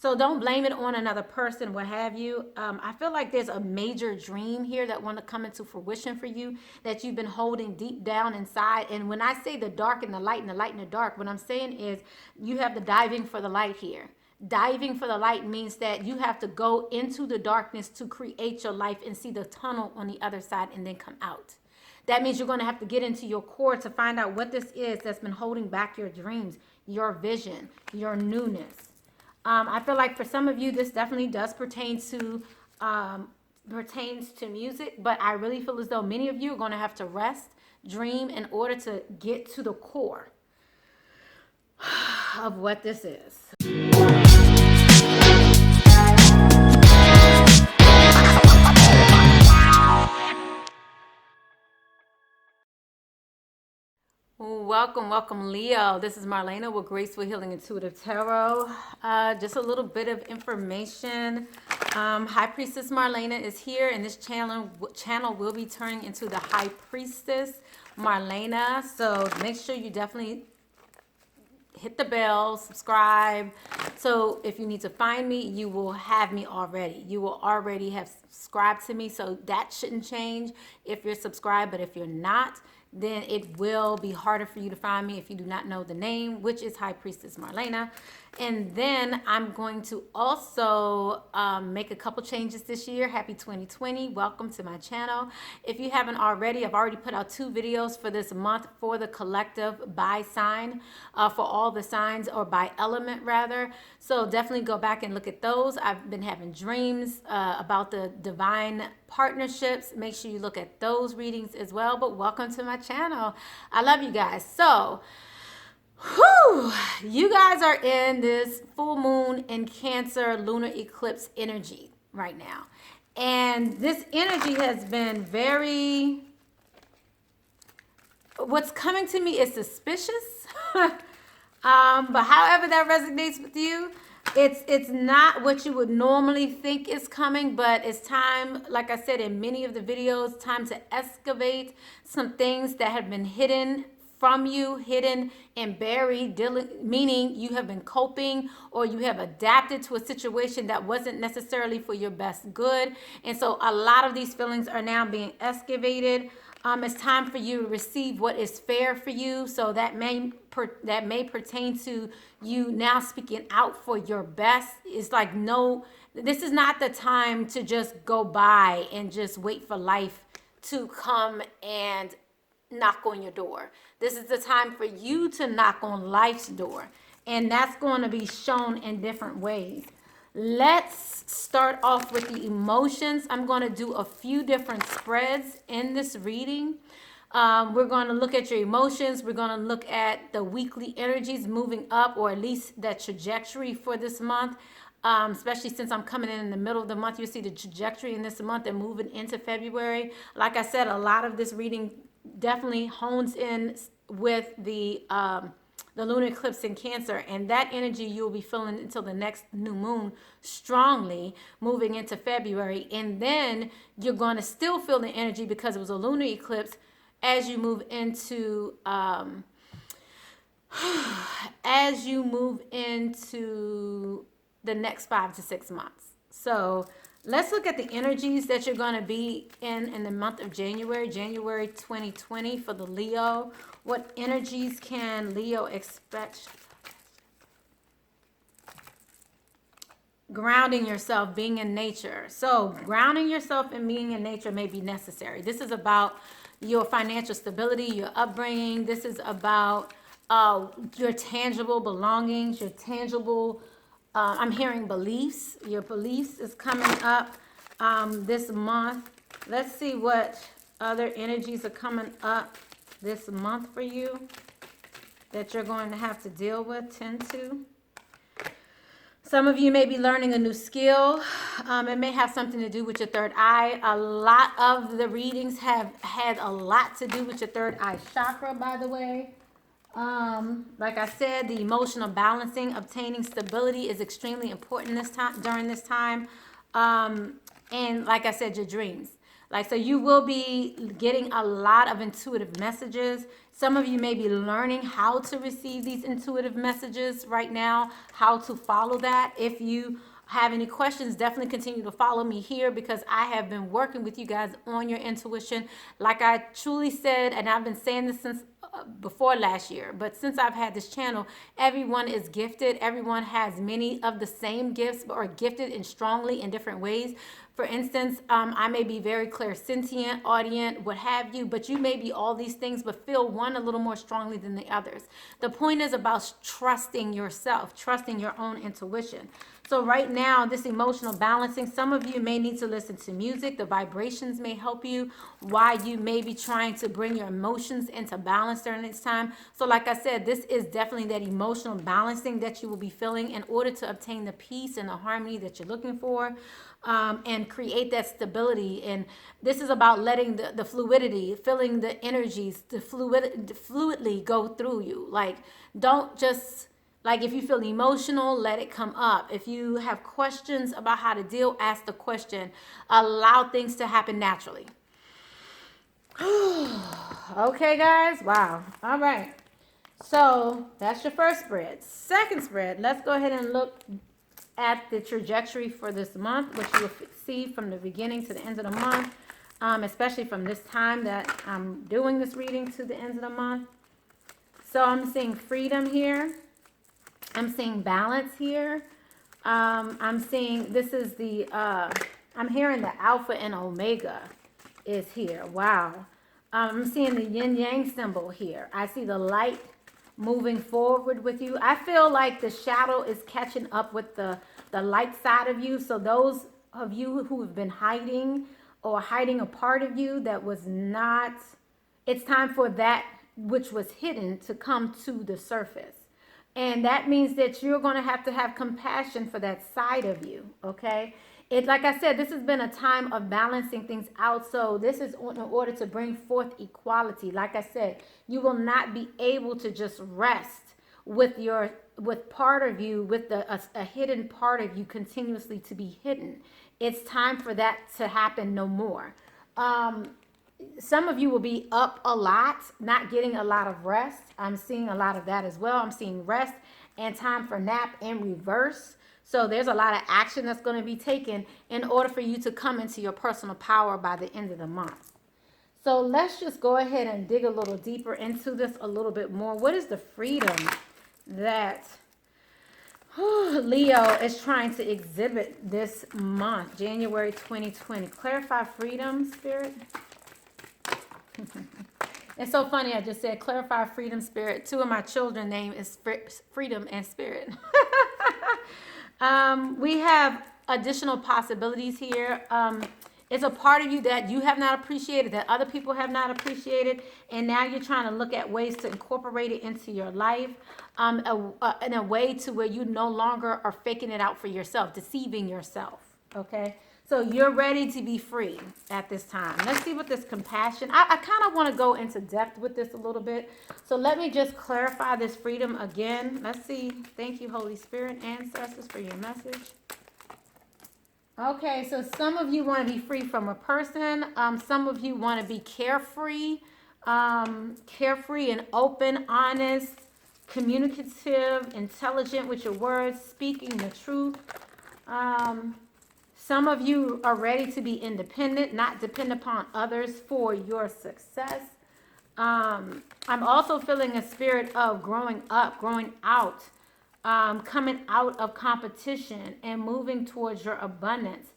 So don't blame it on another person, what have you. I feel like there's a major dream here that want to come into fruition for you that you've been holding deep down inside. And when I say the dark and the light and the light and the dark, what I'm saying is you have the diving for the light here. Diving for the light means that you have to go into the darkness to create your life and see the tunnel on the other side and then come out. That means you're going to have to get into your core to find out what this is that's been holding back your dreams, your vision, your newness. I feel like for some of you, this definitely does pertains to music, but I really feel as though many of you are going to have to rest, dream in order to get to the core of what this is. Welcome, Leo. This is Marlana with Graceful Healing Intuitive Tarot. Just a little bit of information. High Priestess Marlana is here, and this channel will be turning into the High Priestess Marlana. So make sure you definitely hit the bell, subscribe. So if you need to find me, you will have me already. You will already have subscribed to me, so that shouldn't change if you're subscribed. But if you're not, then it will be harder for you to find me if you do not know the name, which is High Priestess Marlana. And then I'm going to also make a couple changes this year. Happy 2020. Welcome to my channel. If you haven't already, I've already put out 2 videos for this month for the collective by sign, for all the signs, or by element rather. So definitely go back and look at those. I've been having dreams about the divine partnerships. Make sure you look at those readings as well. But welcome to my channel. I love you guys. So you guys are in this full moon in Cancer lunar eclipse energy right now. And this energy has been what's coming to me is suspicious. But however that resonates with you, it's not what you would normally think is coming, but it's time, like I said in many of the videos, time to excavate some things that have been hidden from you, hidden and buried, meaning you have been coping or you have adapted to a situation that wasn't necessarily for your best good. And so a lot of these feelings are now being excavated. It's time for you to receive what is fair for you. So that may pertain to you now speaking out for your best. It's like, no, this is not the time to just go by and just wait for life to come and knock on your door. This is the time for you to knock on life's door, and that's going to be shown in different ways. Let's start off with the emotions. I'm going to do a few different spreads in this reading. We're going to look at your emotions. We're going to look at the weekly energies moving up, or at least that trajectory for this month. Especially since I'm coming in the middle of the month, you see the trajectory in this month and moving into February. Like I said, a lot of this reading definitely hones in with the lunar eclipse in Cancer, and that energy you'll be feeling until the next new moon strongly moving into February. And then you're going to still feel the energy because it was a lunar eclipse as you move into the next 5 to 6 months. So let's look at the energies that you're going to be in the month of January 2020 for the Leo. What energies can Leo expect? Grounding yourself, being in nature. So grounding yourself and being in nature may be necessary. This is about your financial stability, your upbringing. This is about your tangible belongings, your tangible I'm hearing beliefs. Your beliefs is coming up this month. Let's see what other energies are coming up this month for you that you're going to have to deal with, tend to. Some of you may be learning a new skill. It may have something to do with your third eye. A lot of the readings have had a lot to do with your third eye chakra, by the way. Like I said, the emotional balancing, obtaining stability is extremely important during this time. And like I said, your dreams. So you will be getting a lot of intuitive messages. Some of you may be learning how to receive these intuitive messages right now, how to follow that. If you have any questions, definitely continue to follow me here, because I have been working with you guys on your intuition. Like I truly said, and I've been saying this since before last year, but since I've had this channel, everyone is gifted. Everyone has many of the same gifts, but are gifted in strongly in different ways. For instance, I may be very clairsentient, audient, what have you, but you may be all these things, but feel one a little more strongly than the others. The point is about trusting yourself, trusting your own intuition. So right now, this emotional balancing, some of you may need to listen to music. The vibrations may help you while you may be trying to bring your emotions into balance during this time. So like I said, this is definitely that emotional balancing that you will be feeling in order to obtain the peace and the harmony that you're looking for. And create that stability. And this is about letting the fluidity, feeling the energies, fluidly go through you. Like, don't just, like, if you feel emotional, let it come up. If you have questions about how to deal, ask the question. Allow things to happen naturally. Okay, guys. Wow. All right. So that's your first spread. Second spread, let's go ahead and look at the trajectory for this month, which you will see from the beginning to the end of the month, especially from this time that I'm doing this reading to the end of the month. So I'm seeing freedom here. I'm seeing balance here. I'm seeing, this is the, I'm hearing the Alpha and Omega is here. Wow. I'm seeing the yin yang symbol here. I see the light moving forward with you. I feel like the shadow is catching up with the light side of you. So those of you who have been hiding or hiding a part of you that was not, it's time for that which was hidden to come to the surface. And that means that you're going to have compassion for that side of you, okay? It, like I said, this has been a time of balancing things out. So this is in order to bring forth equality. Like I said, you will not be able to just rest with part of you, with a hidden part of you continuously to be hidden. It's time for that to happen no more. Some of you will be up a lot, not getting a lot of rest. I'm seeing a lot of that as well. I'm seeing rest and time for nap in reverse. So there's a lot of action that's going to be taken in order for you to come into your personal power by the end of the month. So let's just go ahead and dig a little deeper into this a little bit more. What is the freedom that Leo is trying to exhibit this month, January 2020? Clarify freedom, Spirit. It's so funny. I just said clarify freedom, Spirit. Two of my children's name is Freedom and Spirit. We have additional possibilities here. It's a part of you that you have not appreciated, that other people have not appreciated, and now you're trying to look at ways to incorporate it into your life in a way to where you no longer are faking it out for yourself, deceiving yourself, okay? So you're ready to be free at this time. Let's see what this compassion, I kind of want to go into depth with this a little bit. So let me just clarify this freedom again. Let's see. Thank you, Holy Spirit, ancestors, for your message. Okay, so some of you want to be free from a person. Some of you want to be carefree, carefree and open, honest, communicative, intelligent with your words, speaking the truth. Some of you are ready to be independent, not depend upon others for your success. I'm also feeling a spirit of growing up, growing out, coming out of competition and moving towards your abundance,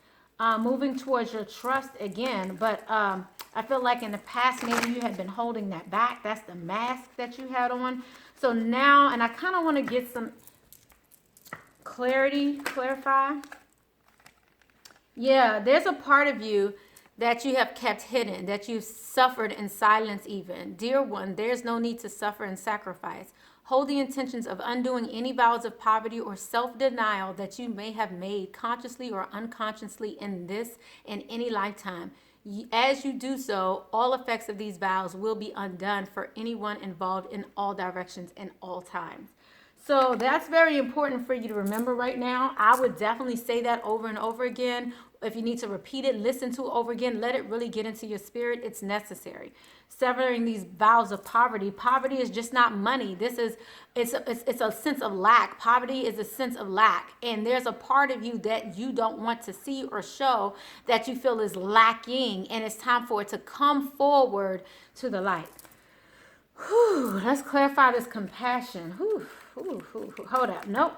moving towards your trust again. But I feel like in the past, maybe you had been holding that back. That's the mask that you had on. So now, and I kind of want to get some clarify. Yeah, there's a part of you that you have kept hidden, that you've suffered in silence even. Dear one, there's no need to suffer and sacrifice. Hold the intentions of undoing any vows of poverty or self-denial that you may have made consciously or unconsciously in this and any lifetime. As you do so, all effects of these vows will be undone for anyone involved in all directions and all times. So that's very important for you to remember right now. I would definitely say that over and over again. If you need to repeat it, listen to it over again, let it really get into your spirit. It's necessary. Severing these vows of poverty. Poverty is just not money. It's a sense of lack. Poverty is a sense of lack. And there's a part of you that you don't want to see or show that you feel is lacking. And it's time for it to come forward to the light. Whew, let's clarify this compassion. Hold up. Nope.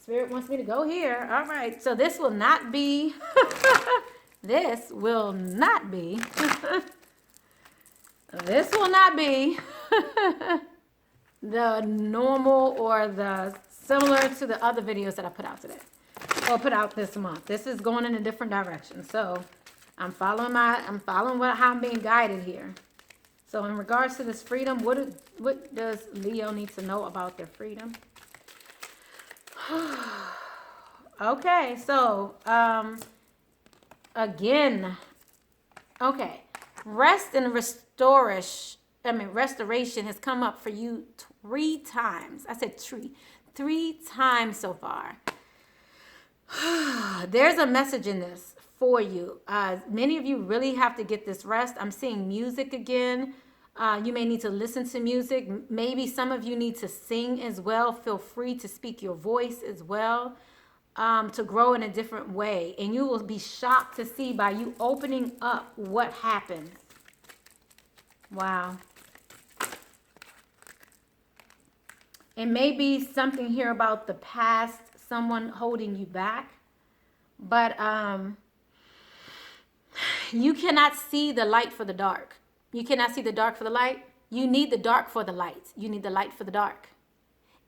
Spirit wants me to go here. All right. So this will not be, this will not be the normal or the similar to the other videos that I put out today or put out this month. This is going in a different direction. So I'm following how I'm being guided here. So in regards to this freedom, what does Leo need to know about their freedom? Okay, so again, okay, rest and restoration has come up for you 3 times. I said 3 times so far. There's a message in this for you. Many of you really have to get this rest. I'm seeing music again. You may need to listen to music. Maybe some of you need to sing as well. Feel free to speak your voice as well, to grow in a different way. And you will be shocked to see by you opening up what happens. Wow. It may be something here about the past, someone holding you back. But you cannot see the light for the dark. You cannot see the dark for the light. You need the dark for the light. You need the light for the dark.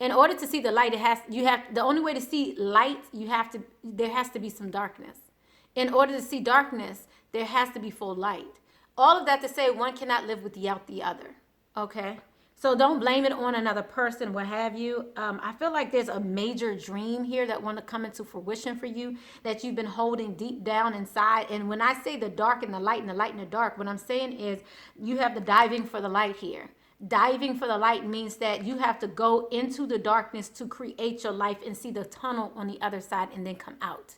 In order to see the light, the only way to see light, there has to be some darkness. In order to see darkness, there has to be full light. All of that to say, one cannot live without the other. Okay? So don't blame it on another person, what have you. I feel like there's a major dream here that want to come into fruition for you that you've been holding deep down inside. And when I say the dark and the light and the light and the dark, what I'm saying is you have the diving for the light here. Diving for the light means that you have to go into the darkness to create your life and see the tunnel on the other side and then come out.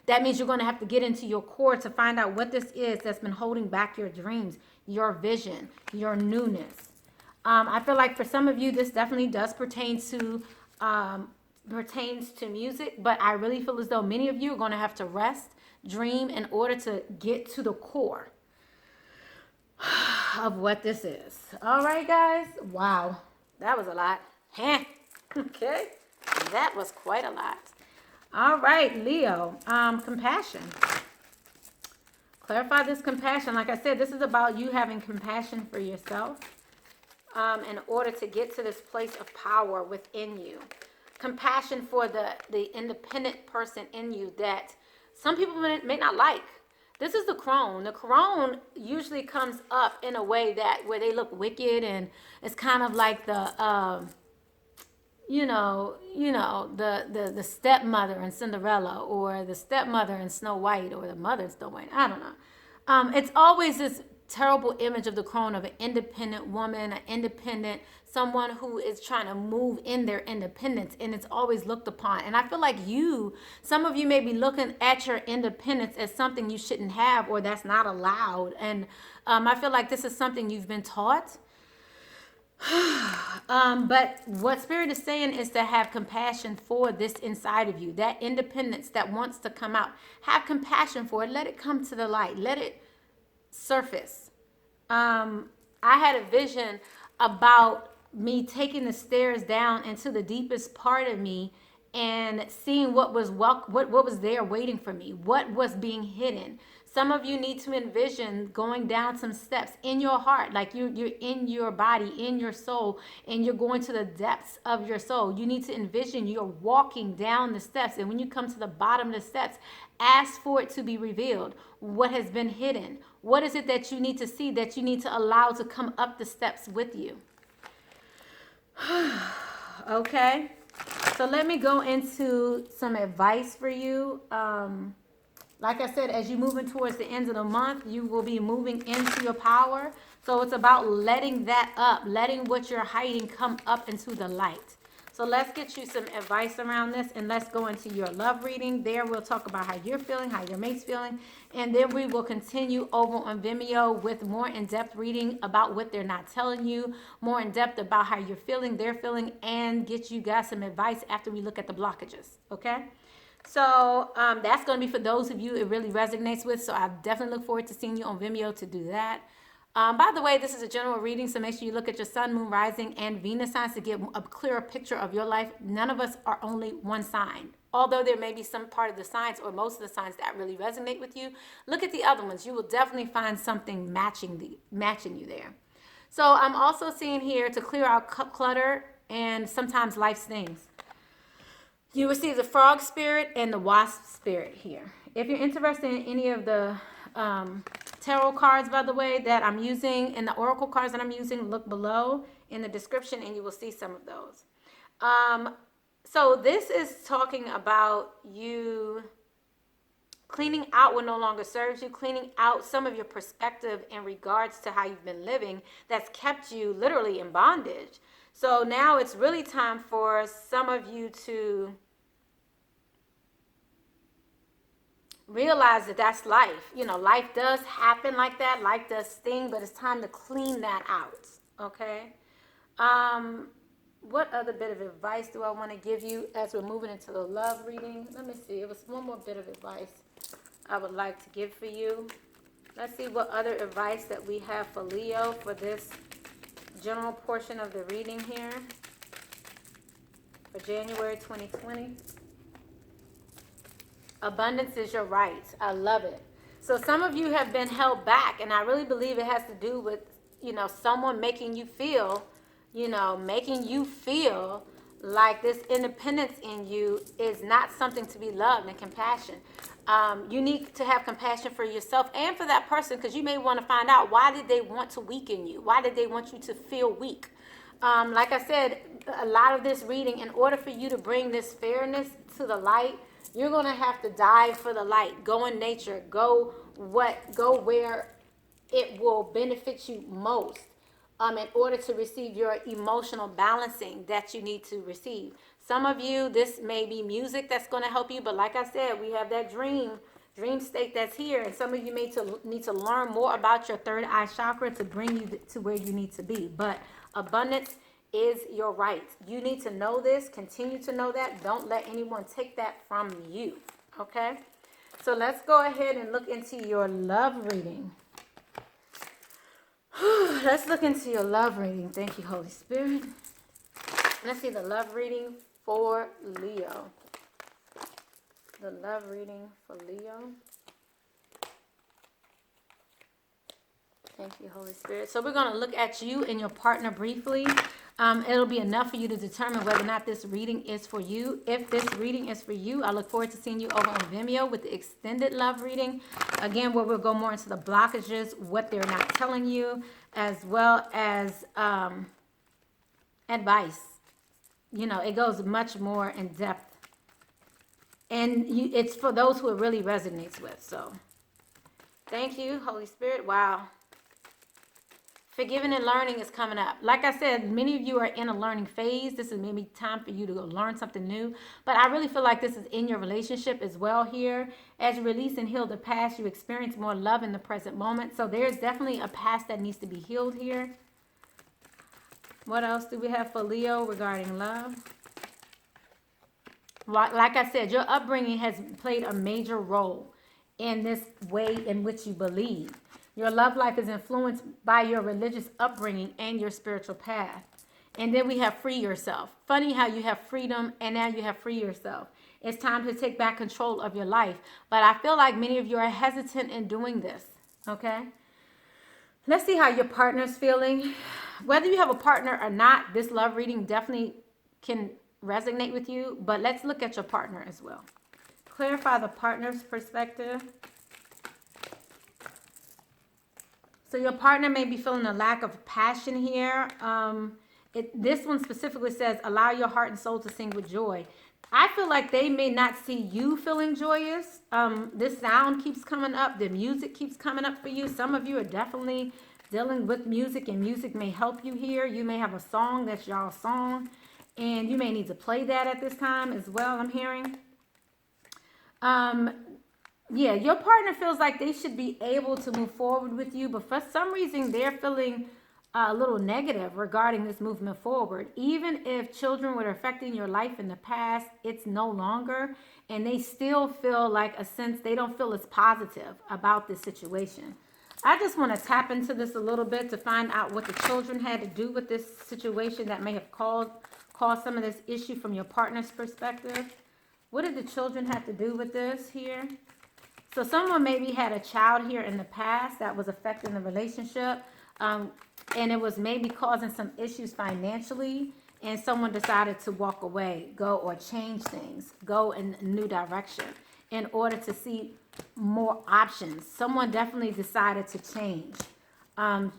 That means you're going to have to get into your core to find out what this is that's been holding back your dreams, your vision, your newness. I feel like for some of you, this definitely does pertains to music, but I really feel as though many of you are going to have to rest, dream in order to get to the core of what this is. All right, guys. Wow. That was a lot. Okay. That was quite a lot. All right, Leo. Compassion. Clarify this compassion. Like I said, this is about you having compassion for yourself. In order to get to this place of power within you. Compassion for the independent person in you that some people may not like. This is the crone. The crone usually comes up in a way where they look wicked, and it's kind of like the the stepmother in Cinderella, or the stepmother in Snow White, or the mother in Snow White. I don't know. It's always this terrible image of the crone, of an independent woman, someone who is trying to move in their independence, and it's always looked upon. And I feel like some of you may be looking at your independence as something you shouldn't have, or that's not allowed. And I feel like this is something you've been taught. But what Spirit is saying is to have compassion for this inside of you, that independence that wants to come out. Have compassion for it. Let it come to the light. Let it surface. I had a vision about me taking the stairs down into the deepest part of me and seeing what was there waiting for me, what was being hidden. Some of you need to envision going down some steps in your heart, like you're in your body, in your soul, and you're going to the depths of your soul. You need to envision you're walking down the steps, and when you come to the bottom of the steps, ask for it to be revealed. What has been hidden? What is it that you need to see, that you need to allow to come up the steps with you? Okay, so let me go into some advice for you. Like I said, as you're moving towards the end of the month, you will be moving into your power. So it's about letting that up, letting what you're hiding come up into the light. So let's get you some advice around this, and let's go into your love reading. There we'll talk about how you're feeling, how your mate's feeling, and then we will continue over on Vimeo with more in-depth reading about what they're not telling you, more in-depth about how you're feeling, they're feeling, and get you guys some advice after we look at the blockages, okay? So that's going to be for those of you it really resonates with, so I definitely look forward to seeing you on Vimeo to do that. By the way, this is a general reading, so make sure you look at your sun, moon, rising, and Venus signs to get a clearer picture of your life. None of us are only one sign. Although there may be some part of the signs or most of the signs that really resonate with you, look at the other ones. You will definitely find something matching you there. So I'm also seeing here to clear out clutter and sometimes life stings. You receive the frog spirit and the wasp spirit here. If you're interested in any of the tarot cards, by the way, that I'm using, and the oracle cards that I'm using, look below in the description and you will see some of those. So this is talking about you cleaning out what no longer serves you, cleaning out some of your perspective in regards to how you've been living that's kept you literally in bondage. So now it's really time for some of you to realize that that's life. You know, life does happen like that. Life does sting, but it's time to clean that out, okay? What other bit of advice do I want to give you as we're moving into the love reading? Let me see. It was one more bit of advice I would like to give for you. Let's see what other advice that we have for Leo for this general portion of the reading here for January 2020. Abundance is your right. I love it. So some of you have been held back, and I really believe it has to do with, someone making you feel like this independence in you is not something to be loved and compassion. You need to have compassion for yourself and for that person, because you may want to find out, why did they want to weaken you? Why did they want you to feel weak? Like I said, a lot of this reading, in order for you to bring this fairness to the light, you're going to have to dive for the light. Go in nature. Go where it will benefit you most in order to receive your emotional balancing that you need to receive. Some of you, this may be music that's going to help you, but like I said, we have that dream state that's here, and some of you may need to learn more about your third eye chakra to bring you to where you need to be. But abundance is your right. You need to know this. Continue to know that. Don't let anyone take that from you. Okay? So let's go ahead and look into your love reading. Let's look into your love reading. Thank you, Holy Spirit. Let's see the love reading for Leo. The love reading for Leo. Thank you, Holy Spirit. So we're going to look at you and your partner briefly. It'll be enough for you to determine whether or not this reading is for you. If this reading is for you, I look forward to seeing you over on Vimeo with the extended love reading. Again, where we'll go more into the blockages, what they're not telling you, as well as advice. It goes much more in depth. And it's for those who it really resonates with. So thank you, Holy Spirit. Wow. Forgiving and learning is coming up. Like I said, many of you are in a learning phase. This is maybe time for you to go learn something new. But I really feel like this is in your relationship as well here. As you release and heal the past, you experience more love in the present moment. So there's definitely a past that needs to be healed here. What else do we have for Leo regarding love? Like I said, your upbringing has played a major role in this way in which you believe. Your love life is influenced by your religious upbringing and your spiritual path. And then we have free yourself. Funny how you have freedom and now you have free yourself. It's time to take back control of your life. But I feel like many of you are hesitant in doing this. Okay? Let's see how your partner's feeling. Whether you have a partner or not, this love reading definitely can resonate with you. But let's look at your partner as well. Clarify the partner's perspective. So your partner may be feeling a lack of passion here. This one specifically says, allow your heart and soul to sing with joy. I feel like they may not see you feeling joyous. This sound keeps coming up. The music keeps coming up for you. Some of you are definitely dealing with music, and music may help you here. You may have a song that's y'all's song. And you may need to play that at this time as well, I'm hearing. Yeah, your partner feels like they should be able to move forward with you, but for some reason they're feeling a little negative regarding this movement forward. Even if children were affecting your life in the past, it's no longer, and they still feel like a sense they don't feel as positive about this situation. I just want to tap into this a little bit to find out what the children had to do with this situation that may have caused some of this issue from your partner's perspective. What did the children have to do with this here? So someone maybe had a child here in the past that was affecting the relationship, and it was maybe causing some issues financially, and someone decided to walk away, go or change things, go in a new direction in order to see more options. Someone definitely decided to change,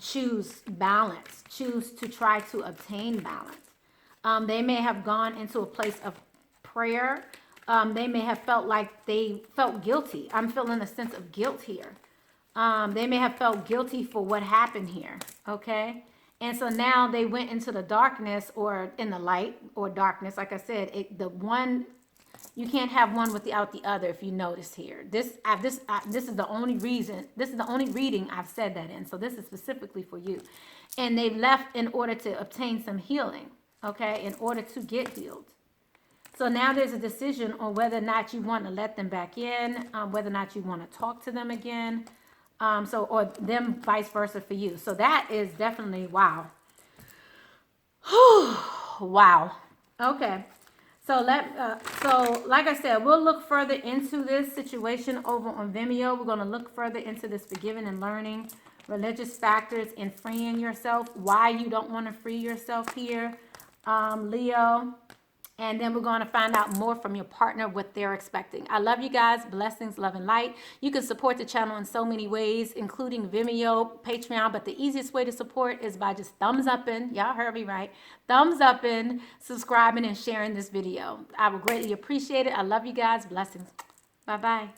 choose balance, choose to try to obtain balance. They may have gone into a place of prayer. They may have felt like they felt guilty. I'm feeling a sense of guilt here. They may have felt guilty for what happened here, okay? And so now they went into the darkness or in the light or darkness. Like I said, you can't have one without the other if you notice here. This is the only reason, this is the only reading I've said that in. So this is specifically for you. And they left in order to obtain some healing, okay, in order to get healed. So now there's a decision on whether or not you want to let them back in, whether or not you want to talk to them again, or them vice versa for you. So that is definitely wow. Wow. Okay. So like I said, we'll look further into this situation over on Vimeo. We're going to look further into this forgiving and learning, religious factors, and freeing yourself. Why you don't want to free yourself here, Leo. And then we're going to find out more from your partner, what they're expecting. I love you guys. Blessings, love, and light. You can support the channel in so many ways, including Vimeo, Patreon. But the easiest way to support is by just thumbs upping. Y'all heard me right. Thumbs upping, subscribing, and sharing this video. I would greatly appreciate it. I love you guys. Blessings. Bye-bye.